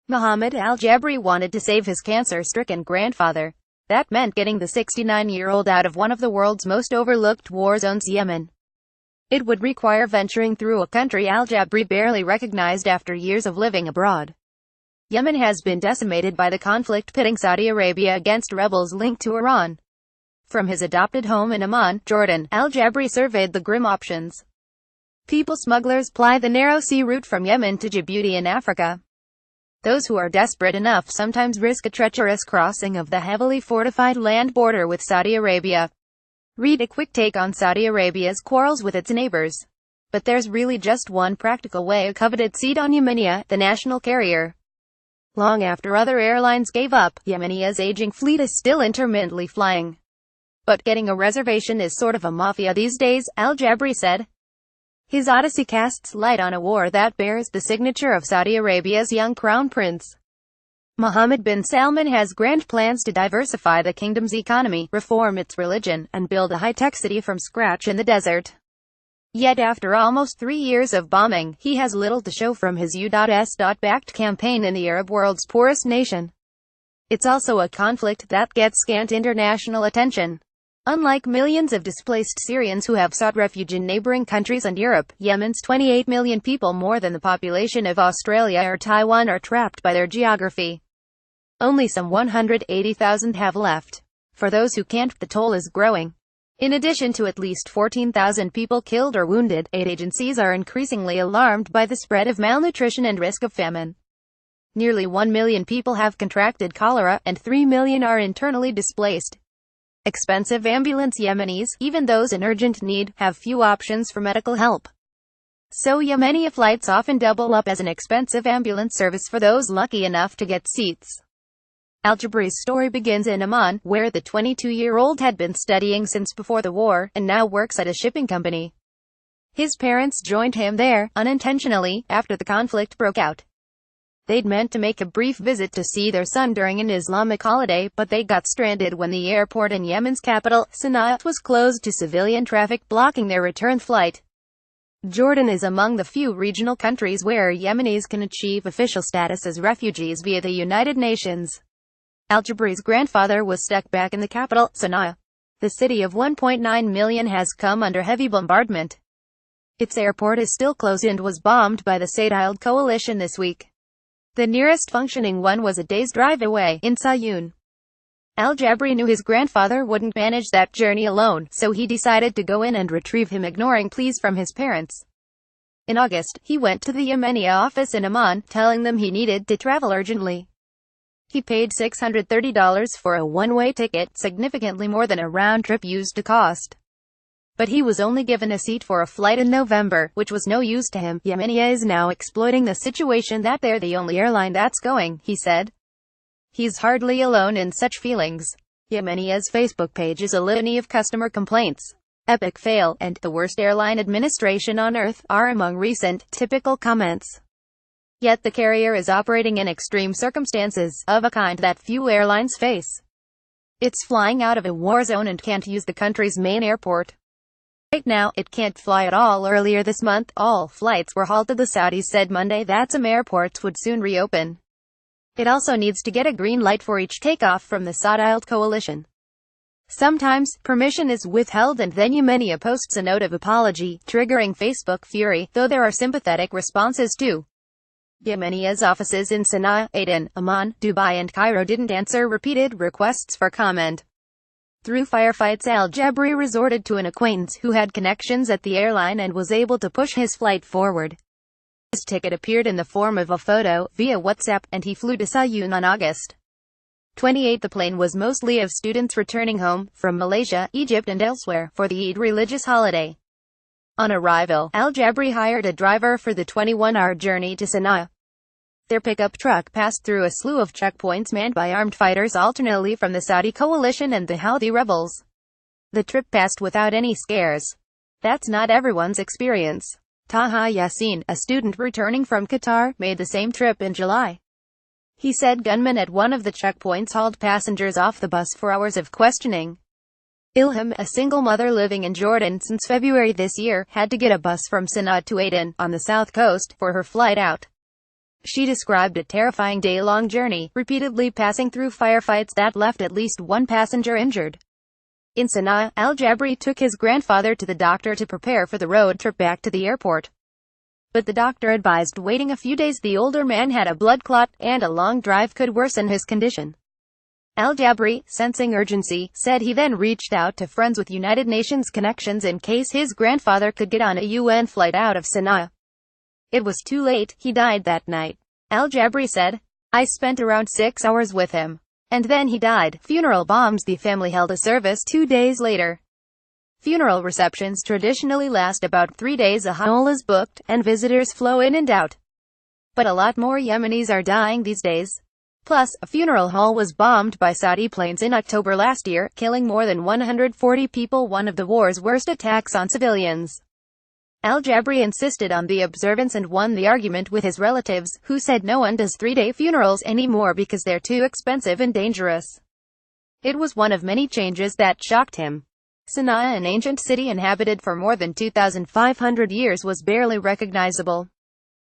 Mohammed alJabry wanted to save his cancer-stricken grandfather. That meant getting the 69-year-old out of one of the world's most overlooked war zones, Yemen. It would require venturing through a country alJabry barely recognized after years of living abroad. Yemen has been decimated by the conflict pitting Saudi Arabia against rebels linked to Iran. From his adopted home in Amman, Jordan, alJabry surveyed the grim options. People-smugglers ply the narrow sea route from Yemen to Djibouti in Africa. Those who are desperate enough sometimes risk a treacherous crossing of the heavily fortified land border with Saudi Arabia. Read a quick take on Saudi Arabia's quarrels with its neighbors. But there's really just one practical way a coveted seat on Yemenia, the national carrier. Long after other airlines gave up, Yemenia's aging fleet is still intermittently flying. But getting a reservation is sort of a mafia these days, alJabry said. His odyssey casts light on a war that bears the signature of Saudi Arabia's young crown prince. Mohammed bin Salman has grand plans to diversify the kingdom's economy, reform its religion, and build a high-tech city from scratch in the desert. Yet after almost 3 years of bombing, he has little to show from his U.S.-backed campaign in the Arab world's poorest nation. It's also a conflict that gets scant international attention. Unlike millions of displaced Syrians who have sought refuge in neighboring countries and Europe, Yemen's 28 million people, more than the population of Australia or Taiwan, are trapped by their geography. Only some 180,000 have left. For those who can't, the toll is growing. In addition to at least 14,000 people killed or wounded, aid agencies are increasingly alarmed by the spread of malnutrition and risk of famine. Nearly 1 million people have contracted cholera, and 3 million are internally displaced. Expensive ambulance Yemenis, even those in urgent need, have few options for medical help. So Yemenia flights often double up as an expensive ambulance service for those lucky enough to get seats. alJabry's story begins in Amman, where the 22-year-old had been studying since before the war, and now works at a shipping company. His parents joined him there, unintentionally, after the conflict broke out. They'd meant to make a brief visit to see their son during an Islamic holiday, but they got stranded when the airport in Yemen's capital, Sana'a, was closed to civilian traffic, blocking their return flight. Jordan is among the few regional countries where Yemenis can achieve official status as refugees via the United Nations. alJabry's grandfather was stuck back in the capital, Sana'a. The city of 1.9 million has come under heavy bombardment. Its airport is still closed and was bombed by the Decimated coalition this week. The nearest functioning one was a day's drive away, in Sayun. alJabry knew his grandfather wouldn't manage that journey alone, so he decided to go in and retrieve him, ignoring pleas from his parents. In August, he went to the Yemenia office in Amman, telling them he needed to travel urgently. He paid $630 for a one-way ticket, significantly more than a round trip used to cost. But he was only given a seat for a flight in November, which was no use to him. Yemenia is now exploiting the situation that they're the only airline that's going, he said. He's hardly alone in such feelings. Yemenia's Facebook page is a litany of customer complaints. Epic fail, and the worst airline administration on earth are among recent, typical comments. Yet the carrier is operating in extreme circumstances, of a kind that few airlines face. It's flying out of a war zone and can't use the country's main airport. Right now, it can't fly at all. Earlier this month, all flights were halted. The Saudis said Monday that some airports would soon reopen. It also needs to get a green light for each takeoff from the Saudi coalition. Sometimes, permission is withheld and then Yemenia posts a note of apology, triggering Facebook fury, though there are sympathetic responses too. Yemenia's offices in Sana'a, Aden, Amman, Dubai and Cairo didn't answer repeated requests for comment. Through firefights, alJabry resorted to an acquaintance who had connections at the airline and was able to push his flight forward. His ticket appeared in the form of a photo, via WhatsApp, and he flew to Sayun on August 28. The plane was mostly of students returning home, from Malaysia, Egypt and elsewhere, for the Eid religious holiday. On arrival, alJabry hired a driver for the 21-hour journey to Sana'a. Their pickup truck passed through a slew of checkpoints manned by armed fighters alternately from the Saudi coalition and the Houthi rebels. The trip passed without any scares. That's not everyone's experience. Taha Yassin, a student returning from Qatar, made the same trip in July. He said gunmen at one of the checkpoints hauled passengers off the bus for hours of questioning. Ilham, a single mother living in Jordan since February this year, had to get a bus from Sana'a to Aden, on the south coast, for her flight out. She described a terrifying day-long journey, repeatedly passing through firefights that left at least one passenger injured. In Sana'a, alJabry took his grandfather to the doctor to prepare for the road trip back to the airport. But the doctor advised waiting a few days. The older man had a blood clot, and a long drive could worsen his condition. alJabry, sensing urgency, said he then reached out to friends with United Nations connections in case his grandfather could get on a UN flight out of Sana'a. It was too late. He died that night. alJabry said, "I spent around 6 hours with him. And then he died." Funeral bombs. The family held a service 2 days later. Funeral receptions traditionally last about 3 days. A hall is booked, and visitors flow in and out. But a lot more Yemenis are dying these days. Plus, a funeral hall was bombed by Saudi planes in October last year, killing more than 140 people, one of the war's worst attacks on civilians. alJabry insisted on the observance and won the argument with his relatives, who said no one does 3-day funerals anymore because they're too expensive and dangerous. It was one of many changes that shocked him. Sana'a, an ancient city inhabited for more than 2,500 years, was barely recognizable.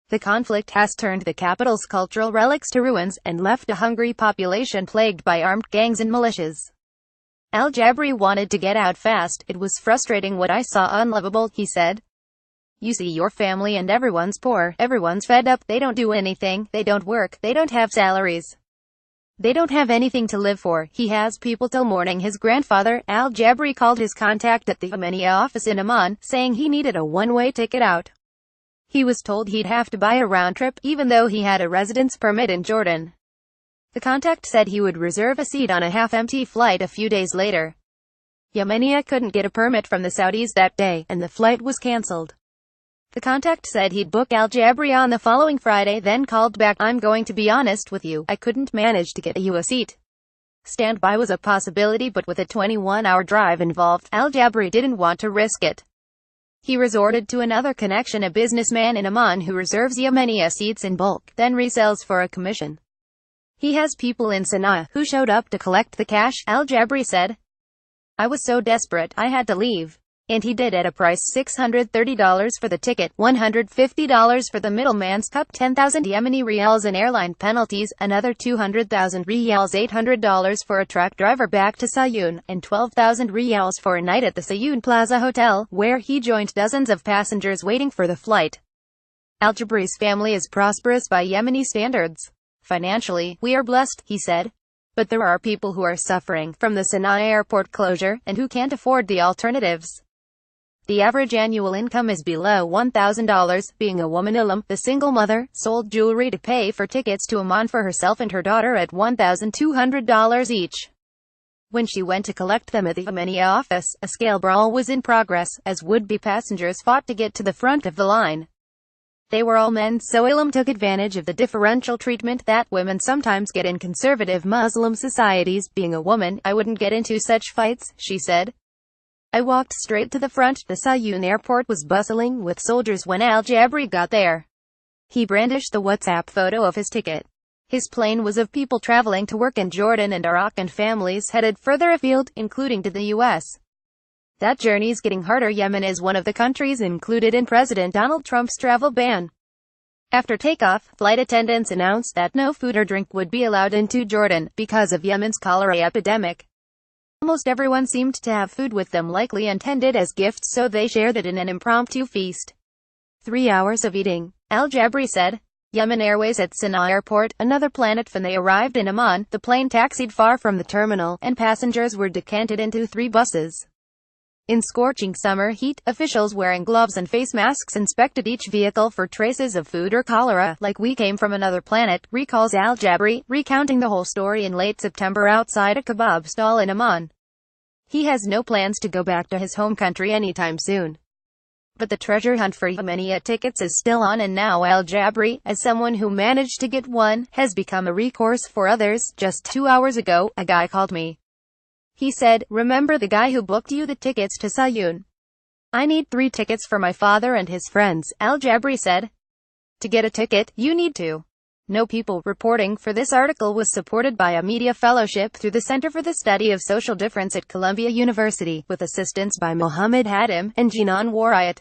The conflict has turned the capital's cultural relics to ruins, and left a hungry population plagued by armed gangs and militias. alJabry wanted to get out fast. "It was frustrating what I saw, unlovable," he said. "You see your family and everyone's poor, everyone's fed up, they don't do anything, they don't work, they don't have salaries. They don't have anything to live for." He has people till mourning his grandfather. alJabry called his contact at the Yemeni office in Amman, saying he needed a one-way ticket out. He was told he'd have to buy a round trip, even though he had a residence permit in Jordan. The contact said he would reserve a seat on a half-empty flight a few days later. Yemenia couldn't get a permit from the Saudis that day, and the flight was cancelled. The contact said he'd book alJabry on the following Friday, then called back, "I'm going to be honest with you, I couldn't manage to get you a seat." Standby was a possibility, but with a 21-hour drive involved, alJabry didn't want to risk it. He resorted to another connection, a businessman in Amman who reserves Yemenia seats in bulk, then resells for a commission. He has people in Sana'a who showed up to collect the cash. alJabry said, "I was so desperate, I had to leave. And he did at a price: $630 for the ticket, $150 for the middleman's cut, 10,000 Yemeni riyals in airline penalties, another 200,000 riyals, $800 for a truck driver back to Sayun, and 12,000 riyals for a night at the Sayun Plaza Hotel, where he joined dozens of passengers waiting for the flight." alJabry's family is prosperous by Yemeni standards. "Financially, we are blessed," he said. "But there are people who are suffering from the Sana'a airport closure, and who can't afford the alternatives. The average annual income is below $1,000. Being a woman, the single mother, sold jewelry to pay for tickets to Amman for herself and her daughter at $1,200 each. When she went to collect them at the Yemeni office, a scale brawl was in progress, as would-be passengers fought to get to the front of the line. They were all men, so took advantage of the differential treatment that women sometimes get in conservative Muslim societies. "Being a woman, I wouldn't get into such fights," she said. "I walked straight to the front." The Sayun airport was bustling with soldiers when alJabry got there. He brandished the WhatsApp photo of his ticket. His plane was of people traveling to work in Jordan and Iraq and families headed further afield, including to the U.S. That journey's getting harder. Yemen is one of the countries included in President Donald Trump's travel ban. After takeoff, flight attendants announced that no food or drink would be allowed into Jordan, because of Yemen's cholera epidemic. Almost everyone seemed to have food with them, likely intended as gifts, so they shared it in an impromptu feast. 3 hours of eating. alJabry said. Yemen Airways at Sana'a Airport, another planet. When they arrived in Amman, the plane taxied far from the terminal, and passengers were decanted into 3 buses. In scorching summer heat, officials wearing gloves and face masks inspected each vehicle for traces of food or cholera. "Like we came from another planet," recalls alJabry, recounting the whole story in late September outside a kebab stall in Amman. He has no plans to go back to his home country anytime soon. But the treasure hunt for Yemenia tickets is still on, and now alJabry, as someone who managed to get one, has become a recourse for others. "Just 2 hours ago, a guy called me. He said, 'Remember the guy who booked you the tickets to Sayun? I need 3 tickets for my father and his friends,' alJabry said. To get a ticket, you need to know people." Reporting for this article was supported by a media fellowship through the Center for the Study of Social Difference at Columbia University, with assistance by Mohammed and Jinan Warayat.